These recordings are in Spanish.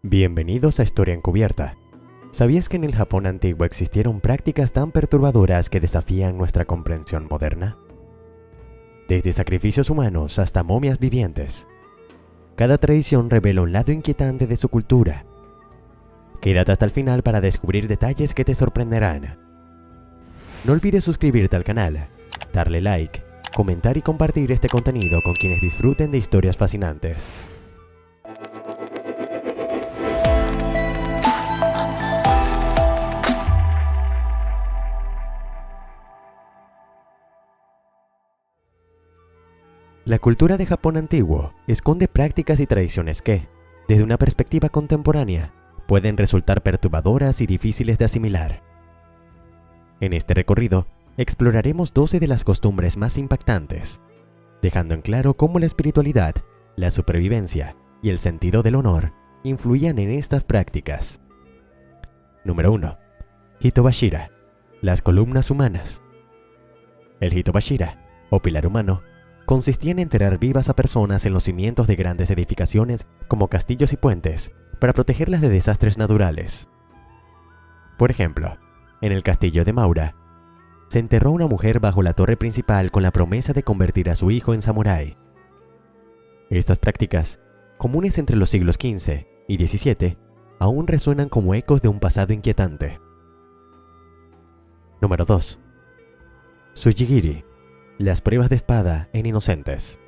Bienvenidos a Historia Encubierta. ¿Sabías que en el Japón antiguo existieron prácticas tan perturbadoras que desafían nuestra comprensión moderna? Desde sacrificios humanos hasta momias vivientes, cada tradición revela un lado inquietante de su cultura. Quédate hasta el final para descubrir detalles que te sorprenderán. No olvides suscribirte al canal, darle like, comentar y compartir este contenido con quienes disfruten de historias fascinantes. La cultura de Japón antiguo esconde prácticas y tradiciones que, desde una perspectiva contemporánea, pueden resultar perturbadoras y difíciles de asimilar. En este recorrido, exploraremos 12 de las costumbres más impactantes, dejando en claro cómo la espiritualidad, la supervivencia y el sentido del honor influían en estas prácticas. Número 1. Hitobashira, las columnas humanas. El Hitobashira, o pilar humano, consistía en enterrar vivas a personas en los cimientos de grandes edificaciones como castillos y puentes para protegerlas de desastres naturales. Por ejemplo, en el castillo de Maura, se enterró a una mujer bajo la torre principal con la promesa de convertir a su hijo en samurái. Estas prácticas, comunes entre los siglos XV y XVII, aún resuenan como ecos de un pasado inquietante. Número 2. Tsujigiri, las pruebas de espada en inocentes.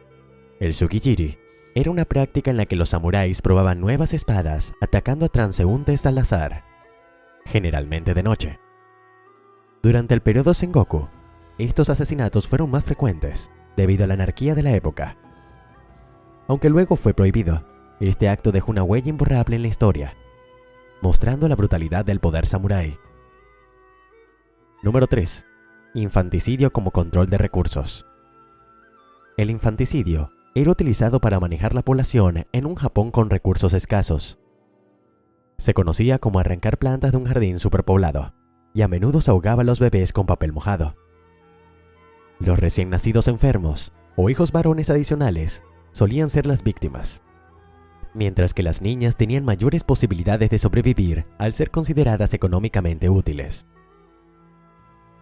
El tsujigiri era una práctica en la que los samuráis probaban nuevas espadas atacando a transeúntes al azar, generalmente de noche. Durante el periodo Sengoku, estos asesinatos fueron más frecuentes debido a la anarquía de la época. Aunque luego fue prohibido, este acto dejó una huella imborrable en la historia, mostrando la brutalidad del poder samurái. Número 3. Infanticidio como control de recursos. El infanticidio era utilizado para manejar la población en un Japón con recursos escasos. Se conocía como arrancar plantas de un jardín superpoblado, y a menudo se ahogaba a los bebés con papel mojado. Los recién nacidos enfermos o hijos varones adicionales solían ser las víctimas, mientras que las niñas tenían mayores posibilidades de sobrevivir al ser consideradas económicamente útiles.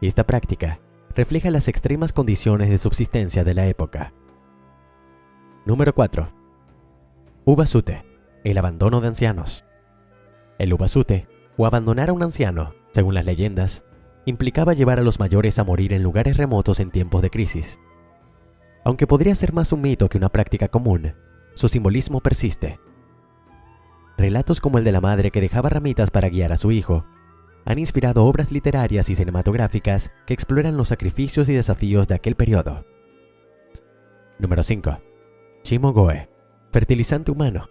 Esta práctica refleja las extremas condiciones de subsistencia de la época. Número 4. Ubasute, el abandono de ancianos. El ubasute, o abandonar a un anciano, según las leyendas, implicaba llevar a los mayores a morir en lugares remotos en tiempos de crisis. Aunque podría ser más un mito que una práctica común, su simbolismo persiste. Relatos como el de la madre que dejaba ramitas para guiar a su hijo han inspirado obras literarias y cinematográficas que exploran los sacrificios y desafíos de aquel periodo. Número 5. Shimogoe, fertilizante humano.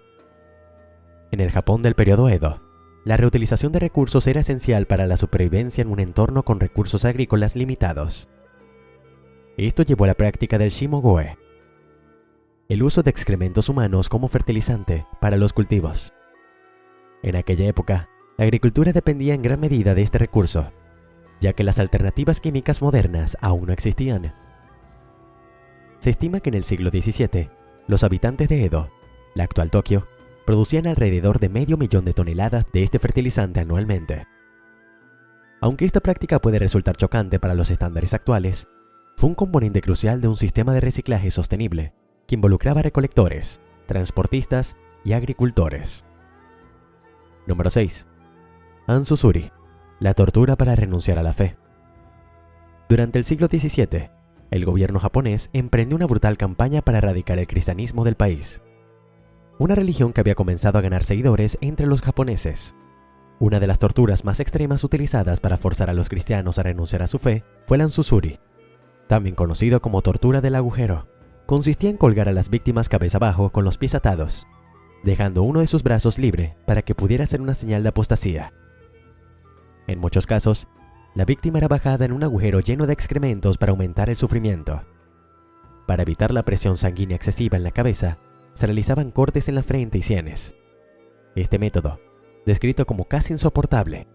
En el Japón del periodo Edo, la reutilización de recursos era esencial para la supervivencia en un entorno con recursos agrícolas limitados. Esto llevó a la práctica del shimogoe, el uso de excrementos humanos como fertilizante para los cultivos. En aquella época, la agricultura dependía en gran medida de este recurso, ya que las alternativas químicas modernas aún no existían. Se estima que en el siglo XVII, los habitantes de Edo, la actual Tokio, producían alrededor de 500.000 de toneladas de este fertilizante anualmente. Aunque esta práctica puede resultar chocante para los estándares actuales, fue un componente crucial de un sistema de reciclaje sostenible que involucraba recolectores, transportistas y agricultores. Número 6. Ansusuri, la tortura para renunciar a la fe. Durante el siglo XVII, el gobierno japonés emprendió una brutal campaña para erradicar el cristianismo del país, una religión que había comenzado a ganar seguidores entre los japoneses. Una de las torturas más extremas utilizadas para forzar a los cristianos a renunciar a su fe fue el Ansusuri, también conocido como tortura del agujero. Consistía en colgar a las víctimas cabeza abajo con los pies atados, dejando uno de sus brazos libre para que pudiera hacer una señal de apostasía. En muchos casos, la víctima era bajada en un agujero lleno de excrementos para aumentar el sufrimiento. Para evitar la presión sanguínea excesiva en la cabeza, se realizaban cortes en la frente y sienes. Este método, descrito como casi insoportable,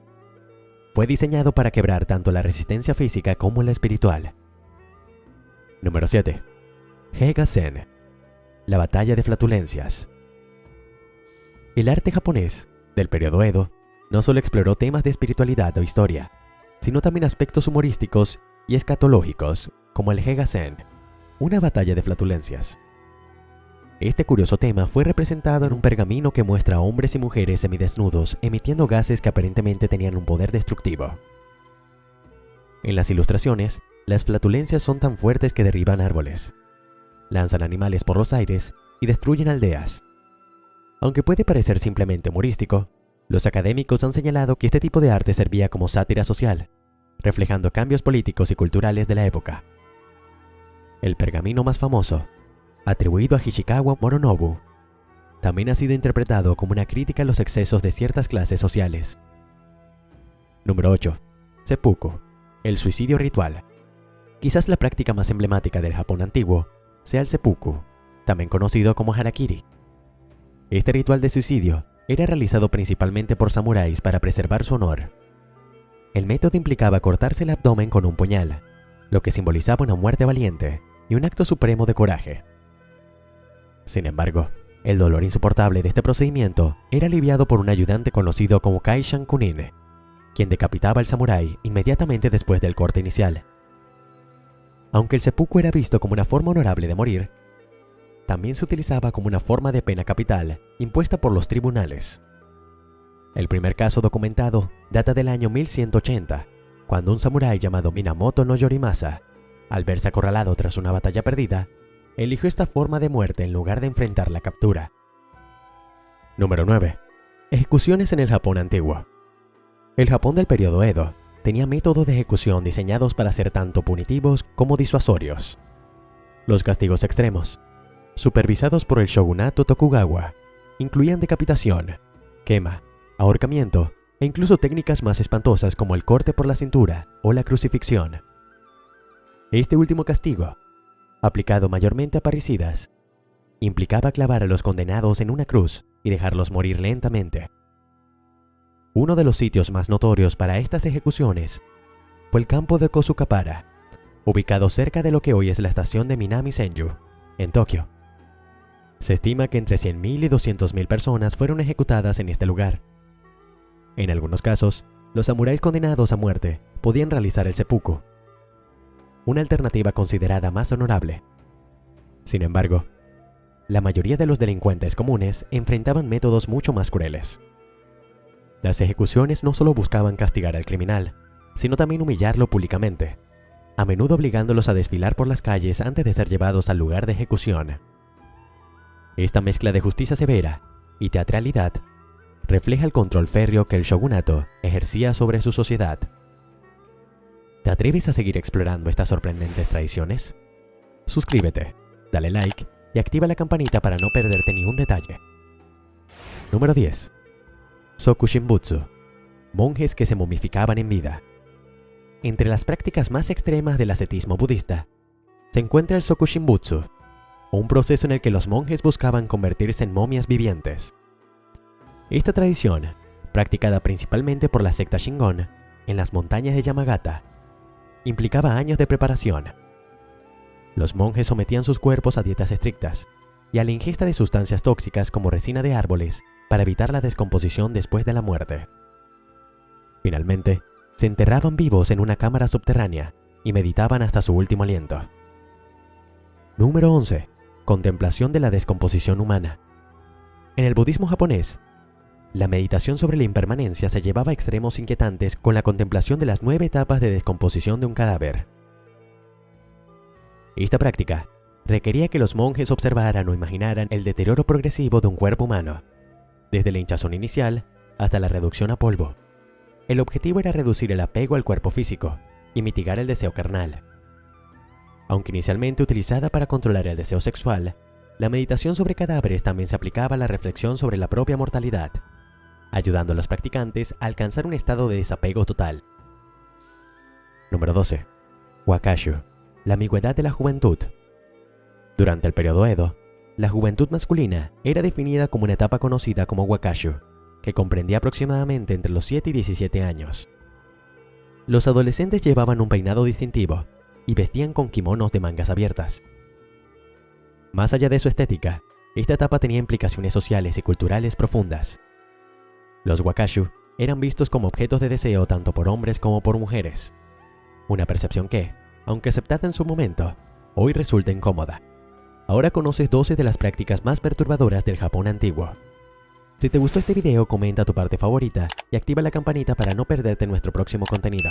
fue diseñado para quebrar tanto la resistencia física como la espiritual. Número 7. Heiga-sen, la batalla de flatulencias. El arte japonés del periodo Edo no solo exploró temas de espiritualidad o historia, sino también aspectos humorísticos y escatológicos, como el Hegasen, una batalla de flatulencias. Este curioso tema fue representado en un pergamino que muestra a hombres y mujeres semidesnudos emitiendo gases que aparentemente tenían un poder destructivo. En las ilustraciones, las flatulencias son tan fuertes que derriban árboles, lanzan animales por los aires y destruyen aldeas. Aunque puede parecer simplemente humorístico, los académicos han señalado que este tipo de arte servía como sátira social, reflejando cambios políticos y culturales de la época. El pergamino más famoso, atribuido a Hishikawa Moronobu, también ha sido interpretado como una crítica a los excesos de ciertas clases sociales. Número 8. Seppuku, el suicidio ritual. Quizás la práctica más emblemática del Japón antiguo sea el seppuku, también conocido como harakiri. Este ritual de suicidio era realizado principalmente por samuráis para preservar su honor. El método implicaba cortarse el abdomen con un puñal, lo que simbolizaba una muerte valiente y un acto supremo de coraje. Sin embargo, el dolor insoportable de este procedimiento era aliviado por un ayudante conocido como Kaishan Kunin, quien decapitaba al samurái inmediatamente después del corte inicial. Aunque el seppuku era visto como una forma honorable de morir, también se utilizaba como una forma de pena capital impuesta por los tribunales. El primer caso documentado data del año 1180, cuando un samurái llamado Minamoto no Yorimasa, al verse acorralado tras una batalla perdida, eligió esta forma de muerte en lugar de enfrentar la captura. Número 9. Ejecuciones en el Japón antiguo. El Japón del periodo Edo tenía métodos de ejecución diseñados para ser tanto punitivos como disuasorios. Los castigos extremos, supervisados por el shogunato Tokugawa, incluían decapitación, quema, ahorcamiento e incluso técnicas más espantosas como el corte por la cintura o la crucifixión. Este último castigo, aplicado mayormente a parricidas, implicaba clavar a los condenados en una cruz y dejarlos morir lentamente. Uno de los sitios más notorios para estas ejecuciones fue el campo de Kosukapara, ubicado cerca de lo que hoy es la estación de Minami-Senju, en Tokio. Se estima que entre 100.000 y 200.000 personas fueron ejecutadas en este lugar. En algunos casos, los samuráis condenados a muerte podían realizar el seppuku, una alternativa considerada más honorable. Sin embargo, la mayoría de los delincuentes comunes enfrentaban métodos mucho más crueles. Las ejecuciones no solo buscaban castigar al criminal, sino también humillarlo públicamente, a menudo obligándolos a desfilar por las calles antes de ser llevados al lugar de ejecución. Esta mezcla de justicia severa y teatralidad refleja el control férreo que el shogunato ejercía sobre su sociedad. ¿Te atreves a seguir explorando estas sorprendentes tradiciones? Suscríbete, dale like y activa la campanita para no perderte ni un detalle. Número 10. Sokushinbutsu, monjes que se momificaban en vida. Entre las prácticas más extremas del ascetismo budista, se encuentra el Sokushinbutsu, un proceso en el que los monjes buscaban convertirse en momias vivientes. Esta tradición, practicada principalmente por la secta Shingon en las montañas de Yamagata, implicaba años de preparación. Los monjes sometían sus cuerpos a dietas estrictas y a la ingesta de sustancias tóxicas como resina de árboles para evitar la descomposición después de la muerte. Finalmente, se enterraban vivos en una cámara subterránea y meditaban hasta su último aliento. Número 11. Contemplación de la descomposición humana. En el budismo japonés, la meditación sobre la impermanencia se llevaba a extremos inquietantes con la contemplación de las 9 etapas de descomposición de un cadáver. Esta práctica requería que los monjes observaran o imaginaran el deterioro progresivo de un cuerpo humano, desde la hinchazón inicial hasta la reducción a polvo. El objetivo era reducir el apego al cuerpo físico y mitigar el deseo carnal. Aunque inicialmente utilizada para controlar el deseo sexual, la meditación sobre cadáveres también se aplicaba a la reflexión sobre la propia mortalidad, ayudando a los practicantes a alcanzar un estado de desapego total. Número 12. Wakashu, la ambigüedad de la juventud. Durante el periodo Edo, la juventud masculina era definida como una etapa conocida como Wakashu, que comprendía aproximadamente entre los 7 y 17 años. Los adolescentes llevaban un peinado distintivo y vestían con kimonos de mangas abiertas. Más allá de su estética, Esta etapa tenía implicaciones sociales y culturales profundas. Los wakashu eran vistos como objetos de deseo tanto por hombres como por mujeres. Una percepción que, aunque aceptada en su momento, hoy resulta incómoda. Ahora conoces 12 de las prácticas más perturbadoras del Japón antiguo. Si te gustó este video, comenta tu parte favorita y activa la campanita para no perderte nuestro próximo contenido.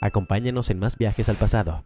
Acompáñanos en más viajes al pasado.